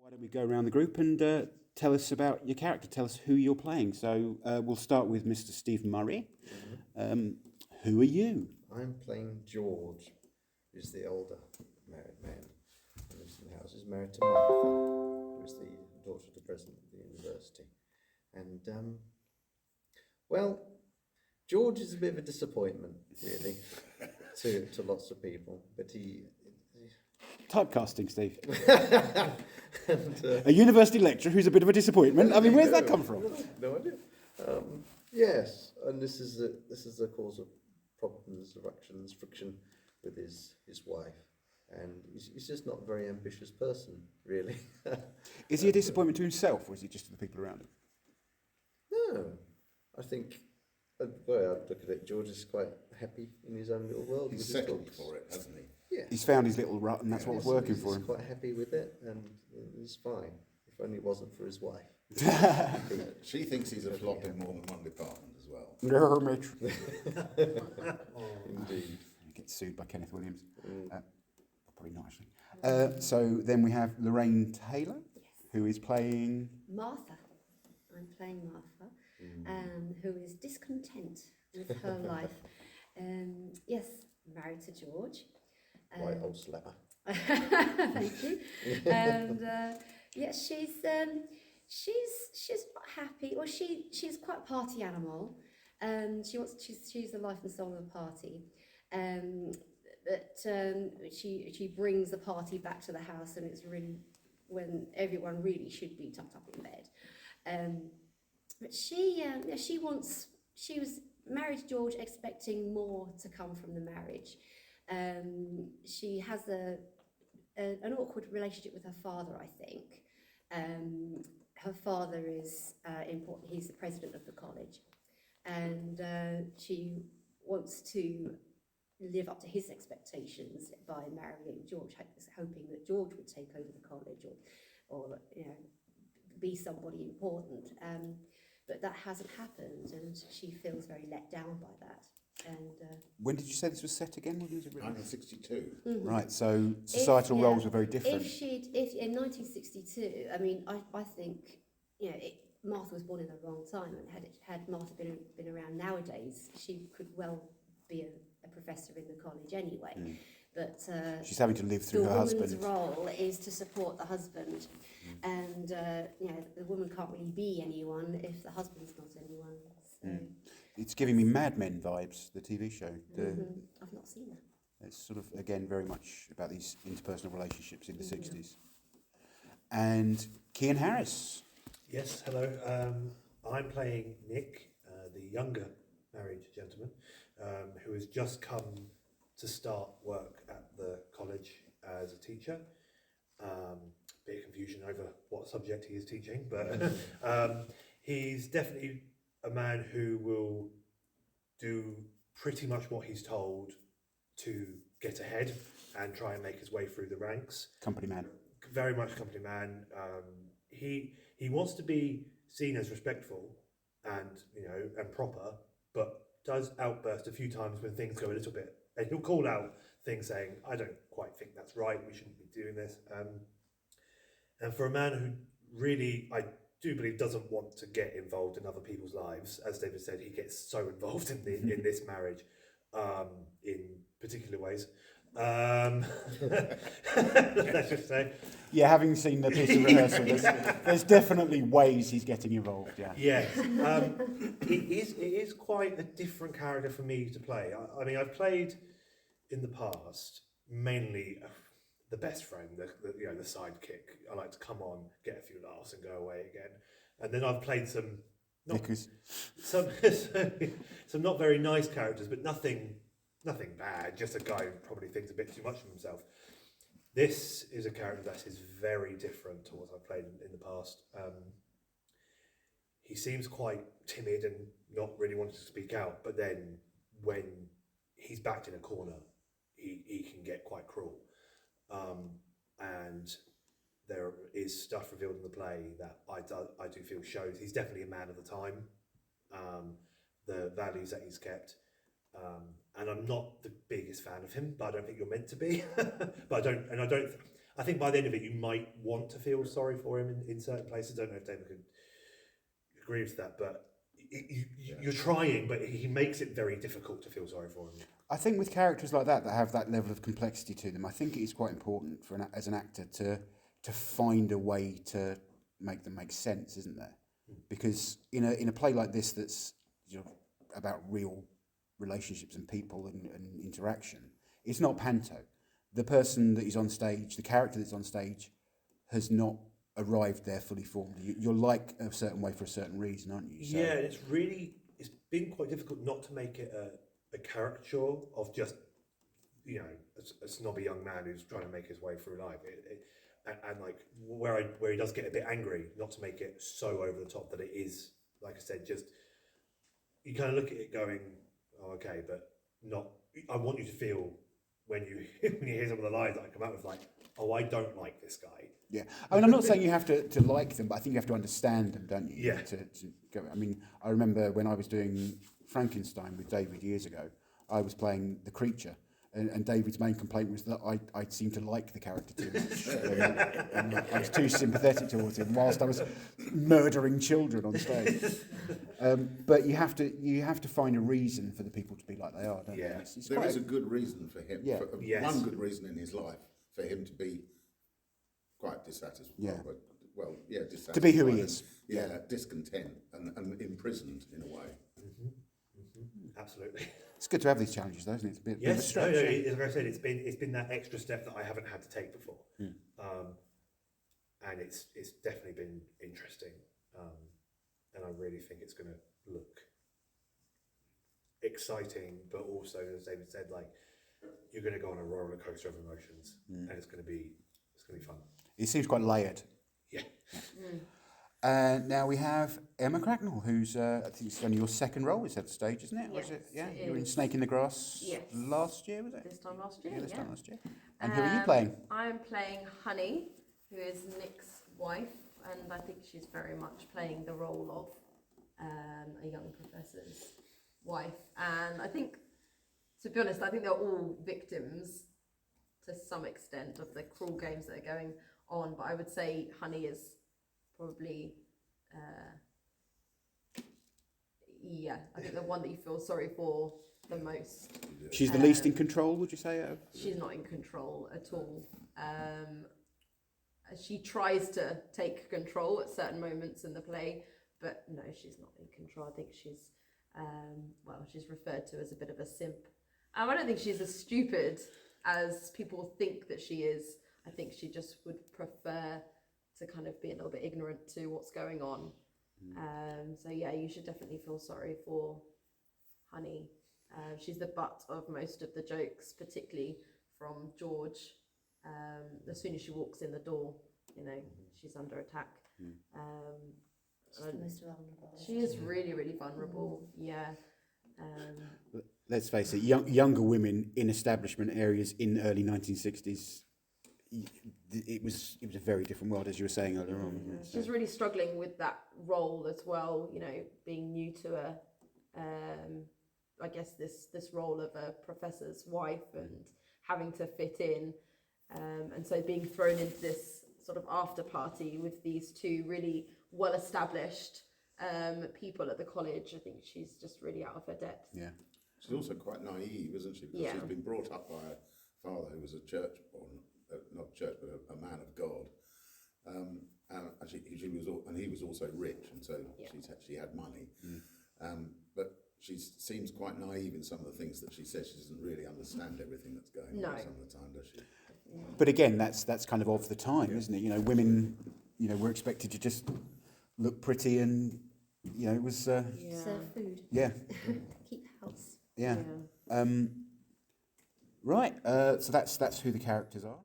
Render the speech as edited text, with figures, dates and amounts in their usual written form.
Why don't we go around the group and tell us about your character? Tell us who you're playing. So we'll start with Mr. Steve Murray. Who are you? I'm playing George, who's the older married man who lives in the house. He's married to Martha, who's the daughter of the president of the university. And, well, George is a bit of a disappointment, really, to lots of people. But he Typecasting, Steve. and, A university lecturer who's a bit of a disappointment. I mean, where's that come from? No idea. Yes, and this is the cause of problems, ructions, friction with his wife, and he's just not a very ambitious person, really. Is he a disappointment to himself, or is he just to the people around him? No, I think the way I look at it, George is quite happy in his own little world. He's settled for it, hasn't he? Yeah. He's found his little rut, and that's what's working for him. He's quite happy with it, and he's fine. If only it wasn't for his wife. She thinks he's a flop in more than one department as well. No, Mitch. Indeed. He gets sued by Kenneth Williams. Probably not, actually. So then we have Lorraine Taylor, who is playing... Martha. I'm playing Martha, who is discontent with her life. Yes, married to George. White old slapper. Thank you. And yes, she's not happy. Well, she's quite a party animal. She wants she's the life and soul of the party. But she brings the party back to the house, and it's really when everyone really should be tucked up in bed. But she was married to George expecting more to come from the marriage. She has an awkward relationship with her father, I think. Her father is important. He's the president of the college, and she wants to live up to his expectations by marrying George, hoping that George would take over the college or be somebody important. But that hasn't happened, and she feels very let down by that. And When did you say this was set again? When was it written? 1962. Mm-hmm. Right, so societal roles were very different. If in 1962, I mean, I think Martha was born in the wrong time, and had Martha been around nowadays, she could well be a professor in the college anyway. But she's having to live through her husband. The woman's role is to support the husband, and the woman can't really be anyone if the husband's not anyone. So. It's giving me Mad Men vibes, the TV show. I've not seen that. It's sort of, again, very much about these interpersonal relationships in the 60s. And Cian Harris. Yes, hello. I'm playing Nick, the younger married gentleman, who has just come to start work at the college as a teacher. Bit of confusion over what subject he is teaching, but he's definitely a man who will do pretty much what he's told to get ahead and try and make his way through the ranks. Company man. Very much company man. He wants to be seen as respectful and and proper, but does outburst a few times when things go a little bit. And he'll call out things saying, "I don't quite think that's right. We shouldn't be doing this." And for a man who really, I do believe, doesn't want to get involved in other people's lives, as David said, he gets so involved in this marriage, in particular ways. Let's just say. Yeah, having seen the piece of rehearsal, there's definitely ways he's getting involved, yeah. Yes. It is quite a different character for me to play. I mean, I've played in the past mainly the best friend, the sidekick. I like to come on, get a few laughs, and go away again. And then I've played some not very nice characters, but nothing bad. Just a guy who probably thinks a bit too much of himself. This is a character that is very different to what I've played in the past. He seems quite timid and not really wanting to speak out, but then when he's backed in a corner, he can get quite cruel. And there is stuff revealed in the play that I do feel shows he's definitely a man of the time. The values that he's kept. And I'm not the biggest fan of him, but I don't think you're meant to be. But I I think by the end of it, you might want to feel sorry for him in certain places. I don't know if David could agree with that, but you're trying, but he makes it very difficult to feel sorry for him. I think with characters like that have that level of complexity to them, I think it is quite important for as an actor to find a way to make them make sense, isn't there? Because in a play like this that's about real relationships and people and interaction, it's not panto. The person that is on stage, the character that's on stage, has not arrived there fully formed. You're like a certain way for a certain reason, aren't you? So, yeah, it's been quite difficult not to make it a caricature of just a snobby young man who's trying to make his way through life. And like where he does get a bit angry, not to make it so over the top that it is, like I said, just you kind of look at it going, oh, okay, but not. I want you to feel when you hear some of the lines that I come out with, like, oh, I don't like this guy. yeah. I mean, I'm not saying you have to like them, but I think you have to understand them, don't you? Yeah. To go. I mean, I remember when I was doing Frankenstein with David years ago, I was playing the creature. And David's main complaint was that I seemed to like the character too much. and I was too sympathetic towards him whilst I was murdering children on stage. But you have to find a reason for the people to be like they are, don't you? It's There is a good reason for him. Yeah. One good reason in his life for him to be quite dissatisfied. Yeah. Dissatisfied. To be who he is. Yeah, discontent and imprisoned in a way. Absolutely. It's good to have these challenges, though, isn't it? It's a bit of a Yes, stretch. as I said, it's been that extra step that I haven't had to take before, and it's definitely been interesting, and I really think it's going to look exciting, but also, as David said, like you're going to go on a roller coaster of emotions, and it's going to be fun. It seems quite layered. Yeah. Now we have Emma Cracknell, who's I think it's only your second role. Is that the stage, isn't it? Yes, Was it? Yeah, it you were in is. Snake in the Grass Yes. last year, was it? This time last year, Yeah, this yeah. time last year. And who are you playing? I'm playing Honey, who is Nick's wife, and I think she's very much playing the role of a young professor's wife. And I think, to be honest, I think they're all victims to some extent of the cruel games that are going on. But I would say Honey is probably, I think the one that you feel sorry for the most. She's the least in control, would you say? She's not in control at all. She tries to take control at certain moments in the play, but no, she's not in control. I think she's, she's referred to as a bit of a simp. I don't think she's as stupid as people think that she is. I think she just would prefer to kind of be a little bit ignorant to what's going on. So yeah, you should definitely feel sorry for Honey. She's the butt of most of the jokes, particularly from George. As soon as she walks in the door, she's under attack. She's the most vulnerable. She is really, really vulnerable. Yeah. Let's face it, younger women in establishment areas in the early 1960s, it was a very different world, as you were saying earlier on. Yeah, She's really struggling with that role as well, being new to I guess this role of a professor's wife and having to fit in. And so being thrown into this sort of after party with these two really well-established people at the college, I think she's just really out of her depth. Yeah. She's also quite naive, isn't she? Because she's been brought up by a father who was a church, or not church, but a man of God. And he was also rich, and so she had money. But she seems quite naive in some of the things that she says. She doesn't really understand everything that's going on some of the time, does she? But again, that's kind of the time, isn't it? Women, were expected to just look pretty and, it was... Serve food. Yeah. Keep house. Yeah. Right. So that's who the characters are.